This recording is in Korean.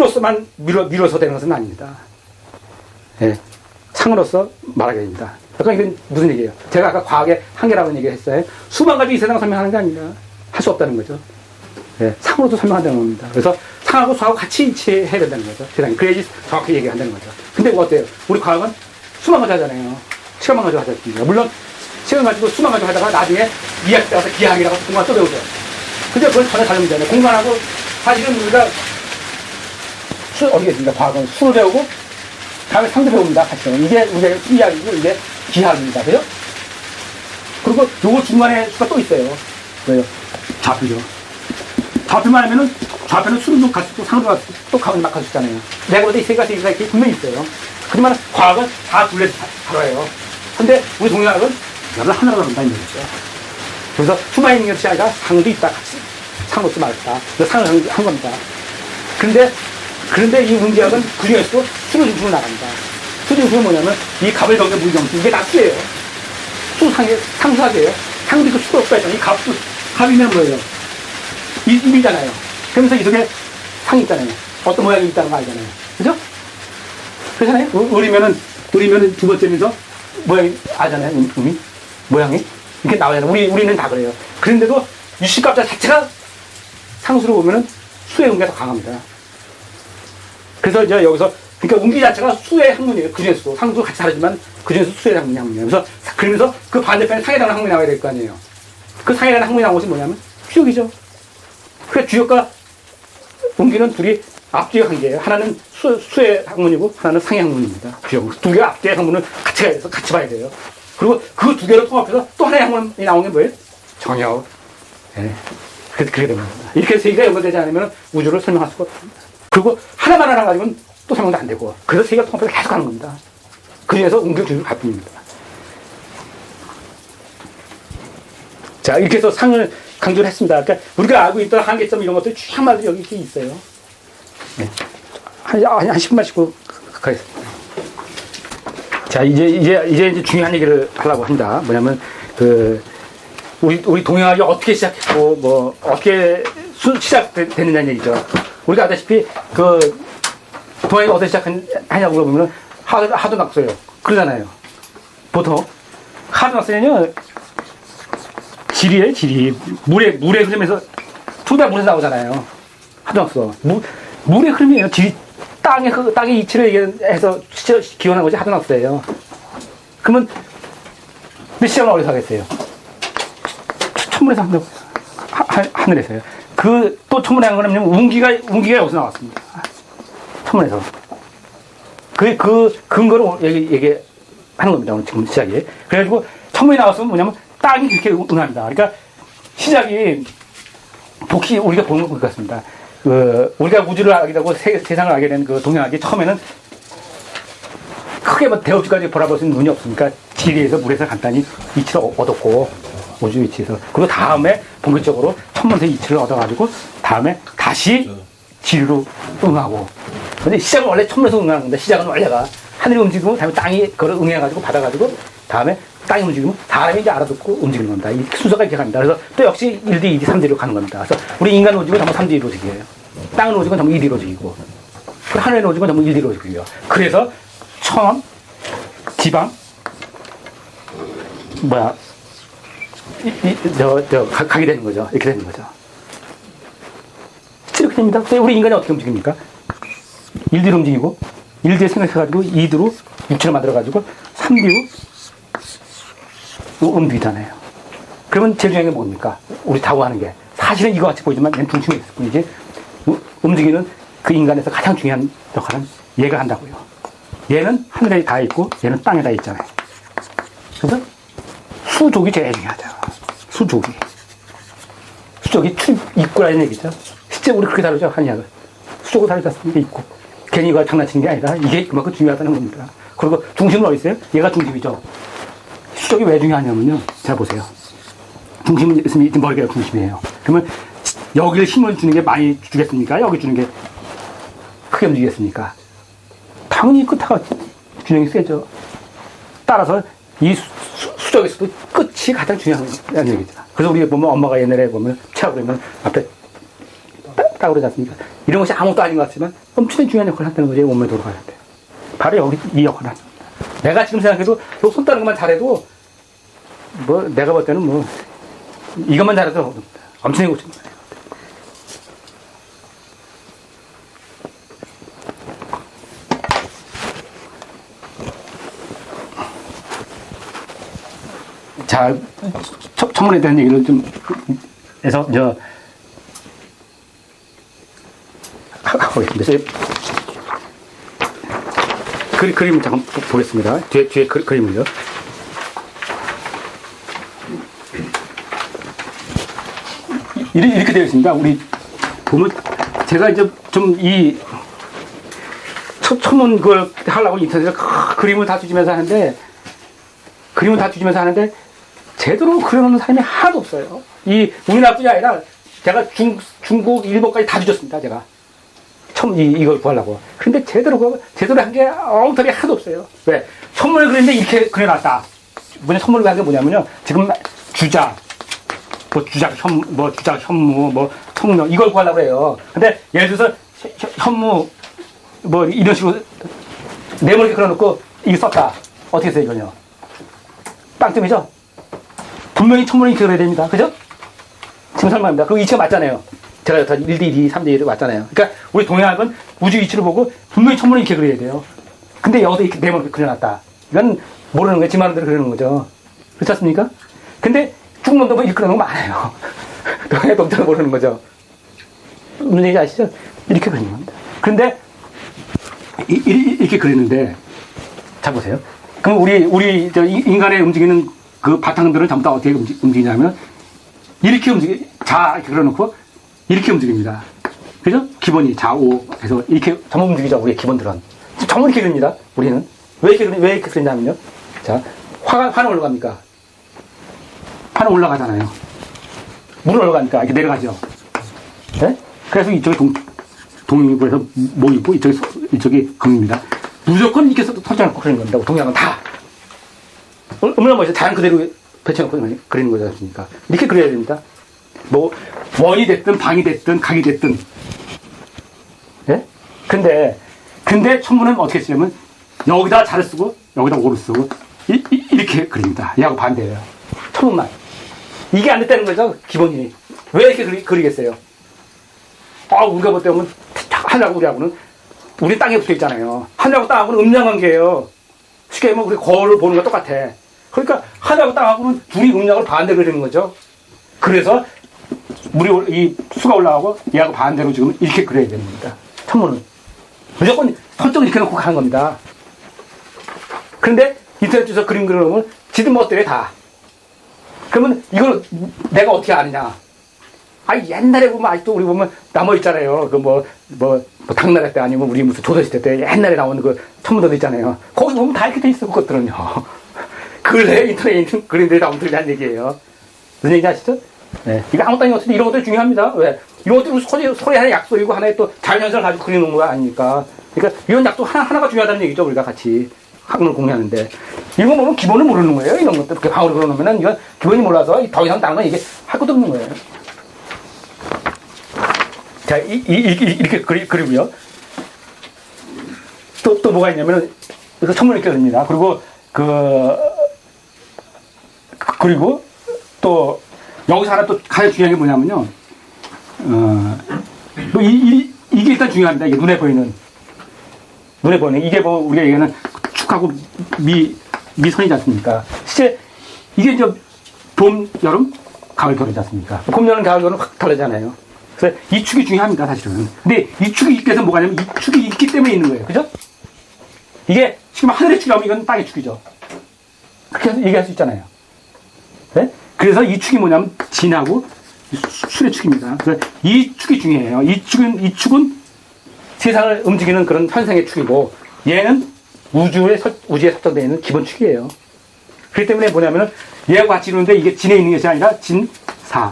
수로서만 밀어서 되는 것은 아닙니다. 예. 창으로서 말하게 됩니다. 약간 이건 무슨 얘기예요? 제가 아까 과학의 한계라고 얘기를 했어요. 수만 가지 이 세상을 설명하는 게 아니라 할 수 없다는 거죠. 예. 상으로도 설명한다는 겁니다. 그래서 상하고 수하고 같이 이치해야 된다는 거죠. 세상에. 그래야지 정확히 얘기한다는 거죠. 근데 어때요? 우리 과학은 수만 가지 하잖아요. 시간만 가지고 하잖아요. 물론 시간 가지고 수만 가지고 하다가 나중에 이해할 때 와서 기하학이라고 공간 또 배우죠. 근데 그건 전혀 다른 문제잖아요. 공간하고 사실은 우리가 어떻게 했습니까? 과학은 수를 배우고 다음에 상도 배웁니다. 같이. 이게 우리가 이해하기고 이게 기하학입니다. 그죠? 그리고 요거 중간에 수가 또 있어요. 왜요? 좌표죠. 좌표만 하면은 좌표는 수로 갈 수 있고 상으로 갈 수 있고 또 가운데 막 갈 수 있잖아요. 내가 볼 때 이 세 가지 이렇게 분명히 있어요. 하지만 과학은 다 둘레서 다뤄요. 근데 우리 동양학은 열을 하나로 한다는 얘기죠. 그래서 수만 있는 것이 아니라 상도 있다. 같이. 상으로서 말했다. 그래서 상을 한 겁니다. 그런데 이 문제학은 그 중에서도 수로 중심으로 나갑니다. 수 중심은 뭐냐면 이 갑을 정의 물 정수. 이게 다 수예요. 상수학이에요. 상도 있고 수도 없다 했잖아요. 이 갑이면 뭐예요? 입이잖아요. 그러면서 이 속에 상이 있잖아요. 어떤 모양이 있다는 거 알잖아요. 그죠? 그렇잖아요? 우리면은 두 번째면서 모양이 알잖아요. 모양이. 이렇게 나와요. 우리는 다 그래요. 그런데도 유식값자 자체가 상수로 보면은 수의 의미가 더 강합니다. 그래서 이제 여기서, 그러니까 음기 자체가 수의 학문이에요. 그 중에서도. 상수도 같이 다르지만 그 중에서 수의 학문이에요. 그러면서 그 반대편에 상에 대한 학문이 나와야 될 거 아니에요. 그 상에 대한 학문이 나온 것이 뭐냐면 주역이죠. 그 주역과 음기는 둘이 앞뒤의 관계예요. 하나는 수의 학문이고 하나는 상의 학문입니다. 주역. 두 개가 앞뒤의 학문을 같이 봐야 돼요. 그리고 그 두 개를 통합해서 또 하나의 학문이 나온 게 뭐예요? 정역. 네. 그렇게 됩니다. 이렇게 세 개가 연결되지 않으면 우주를 설명할 수가 없습니다. 그리고 하나만 하나 가지고는 또 설명도 안 되고, 그래서 세 개가 통합해서 계속 하는 겁니다. 그 중에서 음격 주역이 갈 뿐입니다. 자, 이렇게 해서 상을 강조를 했습니다. 그러니까 우리가 알고 있던 한계점 이런 것들이 쭉 한마디 여기 이렇게 있어요. 네. 한 10분만 쉬고 가겠습니다. 자, 이제 중요한 얘기를 하려고 합니다. 뭐냐면, 우리 동양학이 어떻게 시작했고, 어떻게 시작됐느냐는 얘기죠. 우리가 알다시피, 동양학이 어떻게 시작하냐고 물어보면, 하도낙서예요. 그러잖아요. 보통. 하도낙서는요, 질이에요, 질이. 물에 흐르면서, 투배 물에서 나오잖아요. 하도낙서. 물의 흐름이에요. 질이 땅의 이치를 해서 기원한 것이 하도낙서예요. 그러면, 근데 시작은 어디서 하겠어요? 천문에서 한다고. 하늘에서요. 또 천문에 한 거는 운기가 여기서 나왔습니다. 천문에서. 그 근거를 얘기하는 겁니다. 오늘 지금 시작이. 그래가지고, 천문이 나왔으면 뭐냐면, 땅이 그렇게 응합니다. 그러니까, 시작이, 복시, 우리가 보는 것 같습니다. 우리가 우주를 알게 되고 세상을 알게 된 동양학이 처음에는 크게 대우주까지 바라볼 수 있는 눈이 없으니까 지리에서 물에서 간단히 이치를 얻었고, 우주 이치에서. 그리고 다음에 본격적으로 천문세 이치를 얻어가지고, 다음에 다시 지리로 응하고. 근데 시작은 원래 천문에서 응하는 건데, 시작은 원래가 하늘이 움직이고, 다음에 땅이 그걸 응해가지고 받아가지고, 다음에 땅이 움직이면 사람이 이제 알아듣고 움직이는 겁니다. 이 순서가 이렇게 갑니다. 그래서 또 역시 1D, 2D, 3D로 가는 겁니다. 그래서 우리 인간 로직은 전부 3D 로직이에요. 땅은 로직은 전부 2D 로직이고, 하늘의 로직은 전부 1D 로직이에요. 그래서 천, 지방, 가게 되는 거죠. 이렇게 되는 거죠. 이렇게 됩니다. 우리 인간이 어떻게 움직입니까? 1D로 움직이고, 1D에 생각해가지고 2D로 육체를 만들어가지고 3D로 움직이잖아요. 그러면 제일 중요한 게 뭡니까? 우리 타고 하는 게. 사실은 이거 같이 보이지만 맨 중심에 있을 뿐이지, 움직이는 그 인간에서 가장 중요한 역할은 얘가 한다고요. 얘는 하늘에 다 있고, 얘는 땅에 다 있잖아요. 그래서 수족이 제일 중요하죠. 수족이 입구라는 얘기죠. 실제 우리 그렇게 다루죠, 한의학을. 수족을 다루지 않습니까? 입구. 괜히 이거 장난치는 게 아니라 이게 그만큼 중요하다는 겁니다. 그리고 중심은 어디 있어요? 얘가 중심이죠. 수족이 왜 중요하냐면요. 자, 보세요. 중심은 있으면 머리가 중심이에요. 그러면 여기를 힘을 주는 게 많이 주겠습니까? 여기 주는 게 크게 움직이겠습니까? 당연히 끝하가 균형이 세죠. 따라서 이 수족에서도 끝이 가장 중요한 얘기죠. 그래서 우리가 보면 엄마가 옛날에 보면 체하고 그러면 앞에 딱 그러지 않습니까? 이런 것이 아무것도 아닌 것 같지만 엄청나게 중요한 역할을 한다는 거죠. 몸에 돌아가야 돼. 바로 여기 이 역할을 합니다. 내가 지금 생각해도 손 따는 것만 잘해도 뭐 내가 볼 때는 뭐 이것만 잘해도 엄청나게 고치는 거예요. 자, 청문회에 대한 얘기를 좀 해서 하고 있습니다. 그림을 잠깐 보겠습니다. 뒤에 그림을요. 이렇게 되어 있습니다. 우리 보면 제가 이제 좀 이 초문 그걸 하려고 인터넷에 그림을 다 뒤지면서 하는데 제대로 그려놓는 사람이 하나도 없어요. 이 우리나라뿐이 아니라 제가 중국, 일본까지 다 뒤졌습니다. 제가 처음 이걸 구하려고. 근데 제대로 한 게 엉터리 하나도 없어요. 왜? 천문을 그렸는데 이렇게 그려놨다. 천문을 그린 게 뭐냐면요. 지금 주작, 현무, 청명 이걸 구하려고 해요. 근데 예를 들어서 현무 이런 식으로 네모렇게 그려놓고 이게 썼다. 어떻게 써요 이거요? 빵점이죠? 분명히 천문을 이렇게 그려야 됩니다. 그죠? 지금 설명합니다. 그리고 이치가 맞잖아요. 제가 여타 1대 2, 3대 1을 맞잖아요. 그러니까 우리 동양학은 우주 이치를 보고 분명히 천문을 이렇게 그려야 돼요. 근데 여기서 이렇게 네모렇게 그려놨다. 이건 모르는 거예요. 지 마음대로 그리는 거죠. 그렇지 않습니까? 근데 중문도 이렇게 그려놓은 거 많아요. 동양의 동작을 모르는 거죠. 무슨 얘기 아시죠? 이렇게 그리는 겁니다. 그런데 이렇게 그리는데 자 보세요. 그럼 우리 인간의 움직이는 그 바탕들은 전부 다 어떻게 움직이냐면 이렇게 이렇게 그려놓고 이렇게 움직입니다. 그죠? 기본이 좌우 해서 이렇게 전부 움직이죠. 우리의 기본들은 전부 이렇게 그립니다. 우리는 왜 이렇게 그리냐면요. 자, 화는 올라갑니까? 화는 올라가잖아요. 물은 올라가니까 이렇게 내려가죠. 네? 그래서 이쪽에 동이고 해서 목이고 이쪽이 금입니다. 무조건 이렇게 설정해놓고 그리는 겁니다. 동양은 다. 얼마나 멋있어요. 다른 그대로 배치해놓고 그리는 거지 않습니까? 이렇게 그려야 됩니다. 원이 됐든 방이 됐든 각이 됐든. 예? 근데 천문은 어떻게 쓰냐면 여기다 자를 쓰고 여기다 오를 쓰고 이렇게 그립니다. 얘하고 반대예요. 천문만. 이게 안 됐다는 거죠. 기본이. 왜 이렇게 그리겠어요? 우리가 볼 때 보면 하늘하고 우리하고는 우리 땅에 붙어 있잖아요. 하늘하고 땅하고는 음양관계예요. 쉽게 말하면 우리 거울을 보는 거 똑같아. 그러니까 하늘하고 땅하고는 둘이 음양을 반대로 그리는 거죠. 그래서 이 수가 올라가고 얘하고 반대로 지금 이렇게 그려야 됩니다. 천문은 무조건 설정 이렇게 놓고 가는 겁니다. 그런데 인터넷에서 그림 그려놓으면 지들 멋대로 다. 그러면 이걸 내가 어떻게 아느냐? 옛날에 보면 아직도 우리 보면 남아있잖아요. 당나라 때 아니면 우리 무슨 조선시대 때 옛날에 나오는 그 천문도도 있잖아요. 거기 보면 다 이렇게 돼 있어, 그것들은요. 근래 인터넷에 있는 그림들이 다 엉터리란 얘기예요. 무슨 얘기 아시죠? 네. 이거 아무것도 아닌 것 같은데 이런 것들이 중요합니다. 왜? 이런 것들은 소리 하나의 약속이고 하나의 또 자연현상을 가지고 그리는 거 아닙니까? 그러니까 이런 약속 하나가 중요하다는 얘기죠. 우리가 같이 학문을 공유하는데. 이거 보면 기본을 모르는 거예요. 이런 것들. 이렇게 방으로 그려놓으면 이건 기본이 몰라서 더 이상 다른 건 이게 할 것도 없는 거예요. 자, 이렇게 그리고요. 또 뭐가 있냐면은, 이거 천문을 이렇게 그립니다. 그리고 또, 여기서 하나 또 가장 중요한 게 뭐냐면요. 이게 일단 중요합니다. 이게 눈에 보이는. 이게 우리가 얘기하는 축하고 미선이지 않습니까? 실제, 이게 이제 봄, 여름, 가을, 겨울이지 않습니까? 봄, 여름, 가을, 겨울은 확 다르잖아요. 그래서 이 축이 중요합니다, 사실은. 근데 이 축이 있기 위해서 뭐가 냐면 이 축이 있기 때문에 있는 거예요. 그죠? 이게 지금 하늘의 축이라면 이건 땅의 축이죠. 그렇게 해서 얘기할 수 있잖아요. 네? 그래서 이 축이 뭐냐면 진하고 술의 축입니다. 그래서 이 축이 중요해요. 이 축은 세상을 움직이는 그런 현상의 축이고 얘는 우주에 설정되어 있는 기본 축이에요. 그렇기 때문에 뭐냐면은 얘하고 같이 있는데 이게 진에 있는 것이 아니라 진사.